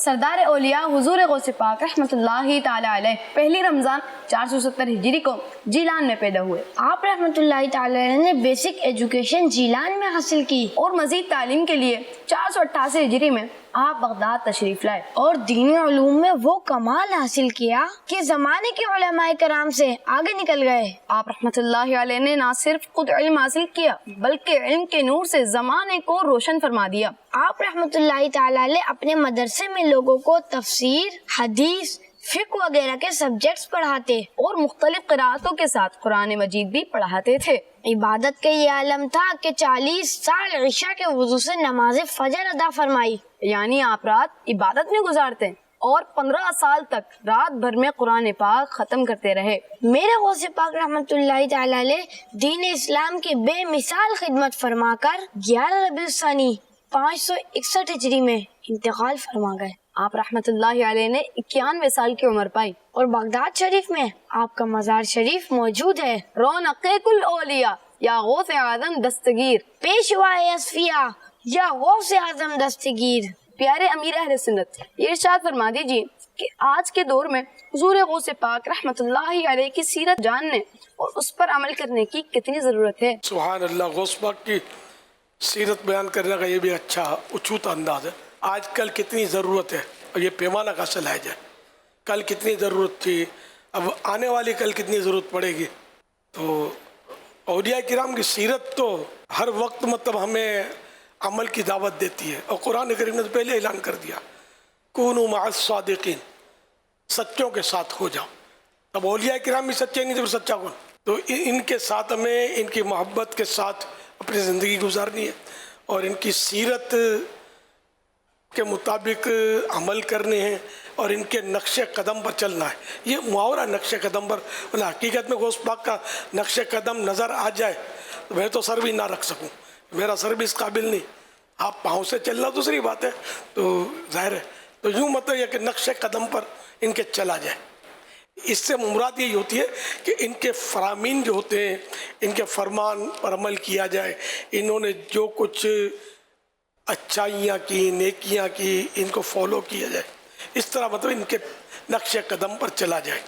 سردار اولیاء حضور غوث پاک رحمۃ اللہ تعالی علیہ پہلی رمضان 470 ہجری کو جیلان میں پیدا ہوئے۔ آپ رحمۃ اللہ تعالی علیہ نے بیسک ایجوکیشن جیلان میں حاصل کی اور مزید تعلیم کے لیے 488 ہجری میں آپ بغداد تشریف لائے اور دینی علوم میں وہ کمال حاصل کیا کہ زمانے کے علماء کرام سے آگے نکل گئے۔ آپ رحمۃ اللہ علیہ نے نہ صرف خود علم حاصل کیا بلکہ علم کے نور سے زمانے کو روشن فرما دیا۔ آپ رحمۃ اللہ تعالی علیہ اپنے مدرسے میں لوگوں کو تفسیر، حدیث، فقہ وغیرہ کے سبجیکٹس پڑھاتے اور مختلف قرأتوں کے ساتھ قرآن مجید بھی پڑھاتے تھے۔ عبادت کا یہ عالم تھا کہ 40 سال عشاء کے وضو سے نماز فجر ادا فرمائی، یعنی آپ رات عبادت میں گزارتے اور 15 سال تک رات بھر میں قرآن پاک ختم کرتے رہے۔ میرے غوث پاک رحمۃ اللہ تعالی علیہ دین اسلام کی بے مثال خدمت فرما کر 11 ربیع الثانی 561 ہجری میں انتقال فرما گئے۔ آپ رحمۃ اللہ علیہ نے 91 سال کی عمر پائی اور بغداد شریف میں آپ کا مزار شریف موجود ہے۔ رونق کل اولیاء یا غوث اعظم دستگیر، پیشوا اصفیاء یا غوث اعظم دستگیر۔ پیارے امیر اہل سنت، یہ ارشاد فرما دیجیے کہ آج کے دور میں حضور غوث پاک رحمۃ اللہ علیہ کی سیرت جاننے اور اس پر عمل کرنے کی کتنی ضرورت ہے۔ سبحان اللہ، غوث پاک کی سیرت بیان کرنے کا یہ بھی اچھا اچھوتا انداز ہے۔ آج کل کتنی ضرورت ہے اور یہ پیمانہ کیسے لایا جائے۔ کل کتنی ضرورت تھی، اب آنے والی کل کتنی ضرورت پڑے گی۔ تو اولیاء کرام کی سیرت تو ہر وقت مطلب ہمیں عمل کی دعوت دیتی ہے، اور قرآن کریم نے تو پہلے اعلان کر دیا کونوا مع الصادقین، سچوں کے ساتھ ہو جاؤ۔ اب اولیاء کرام بھی سچے نہیں تو سچا کون؟ تو ان کے ساتھ ہمیں ان کی محبت کے ساتھ اپنی زندگی گزارنی ہے اور ان کی سیرت کے مطابق عمل کرنے ہیں اور ان کے نقش قدم پر چلنا ہے۔ یہ محاورہ نقش قدم پر، حقیقت میں غوث پاک کا نقش قدم نظر آ جائے تو میں تو سر بھی نہ رکھ سکوں، میرا سر بھی اس قابل نہیں، آپ پاؤں سے چلنا دوسری بات ہے، تو ظاہر ہے۔ تو یوں مطلب یہ کہ نقش قدم پر ان کے چلا جائے۔ اس سے مراد یہی ہوتی ہے کہ ان کے فرامین جو ہوتے ہیں، ان کے فرمان پر عمل کیا جائے، انہوں نے جو کچھ اچھائیاں کی، نیکیاں کی، ان کو فالو کیا جائے، اس طرح مطلب ان کے نقش قدم پر چلا جائے۔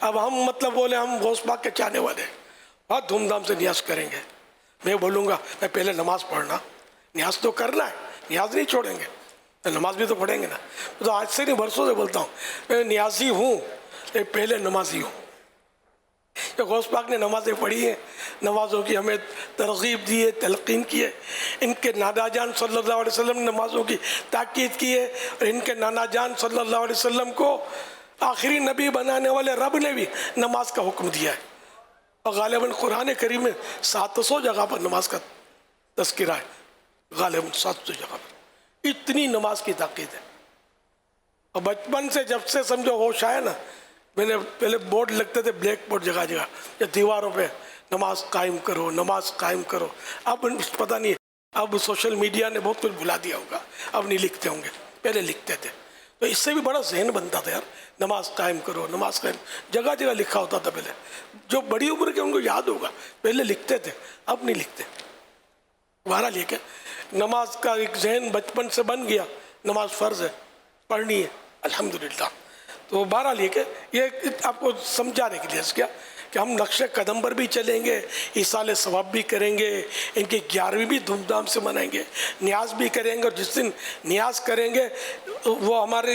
اب ہم مطلب بولے ہم غوث پاک کے چاہنے والے ہیں، بہت دھوم دھام سے نیاز کریں گے، میں بولوں گا میں پہلے نماز پڑھنا، نیاز تو کرنا ہے، نیاز نہیں چھوڑیں گے، نماز بھی تو پڑھیں گے نا۔ تو آج سے نہیں برسوں سے بولتا ہوں میں نیازی ہوں، پہلے نمازی ہوں۔ کہ غوث پاک نے نمازیں پڑھی ہیں، نمازوں کی ہمیں ترغیب دی ہے، تلقین کی ہے۔ ان کے نانا جان صلی اللہ علیہ وسلم نے نمازوں کی تاکید کی ہے، اور ان کے نانا جان صلی اللہ علیہ وسلم کو آخری نبی بنانے والے رب نے بھی نماز کا حکم دیا ہے، اور غالباً قرآن کریم میں 700 جگہ پر نماز کا تذکرہ ہے، غالباً 700 جگہ پر اتنی نماز کی تاکید ہے۔ اور بچپن سے جب سے سمجھو ہوش آیا نا، میں نے پہلے بورڈ لگتے تھے بلیک بورڈ جگہ جگہ یا دیواروں پہ، نماز قائم کرو، نماز قائم کرو۔ اب پتہ نہیں، اب سوشل میڈیا نے بہت کچھ بھلا دیا ہوگا، اب نہیں لکھتے ہوں گے، پہلے لکھتے تھے۔ تو اس سے بھی بڑا ذہن بنتا تھا یار، نماز قائم کرو، نماز قائم، جگہ جگہ لکھا ہوتا تھا پہلے۔ جو بڑی عمر کے ان کو یاد ہوگا، پہلے لکھتے تھے، اب نہیں لکھتے۔ بہرحال یہ کہ نماز کا ایک ذہن بچپن سے بن گیا، نماز فرض ہے، پڑھنی ہے الحمدللہ۔ تو بہرحال یہ کہ یہ آپ کو سمجھانے کے لیے اس کیا کہ ہم نقش قدم پر بھی چلیں گے، ایصال ثواب بھی کریں گے، ان کی 11ویں بھی دھوم دھام سے منائیں گے، نیاز بھی کریں گے، اور جس دن نیاز کریں گے وہ ہمارے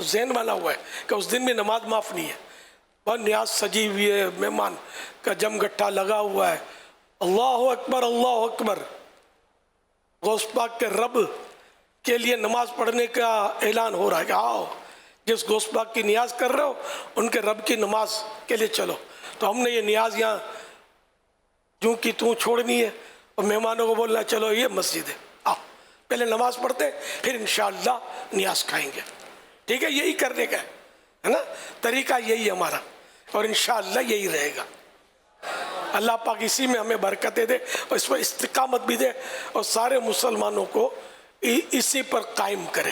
ذہن بنا ہوا ہے کہ اس دن بھی نماز معاف نہیں ہے، اور نیاز سجی ہوئی ہے، مہمان کا جم گٹھا لگا ہوا ہے، اللہ اکبر اللہ اکبر۔ غوث پاک کے رب کے لیے نماز پڑھنے کا اعلان ہو رہا ہے کہ آؤ، جس غوث پاک کی نیاز کر رہے ہو ان کے رب کی نماز کے لیے چلو۔ تو ہم نے یہ نیاز یہاں جوں کی توں چھوڑنی ہے، اور مہمانوں کو بولنا چلو یہ مسجد ہے، آؤ پہلے نماز پڑھتے پھر انشاءاللہ نیاز کھائیں گے، ٹھیک ہے؟ یہی کرنے کا ہے نا، طریقہ یہی ہمارا، اور انشاءاللہ یہی رہے گا۔ اللہ پاک اسی میں ہمیں برکتیں دے اور اس پر استقامت بھی دے، اور سارے مسلمانوں کو اسی پر قائم کرے۔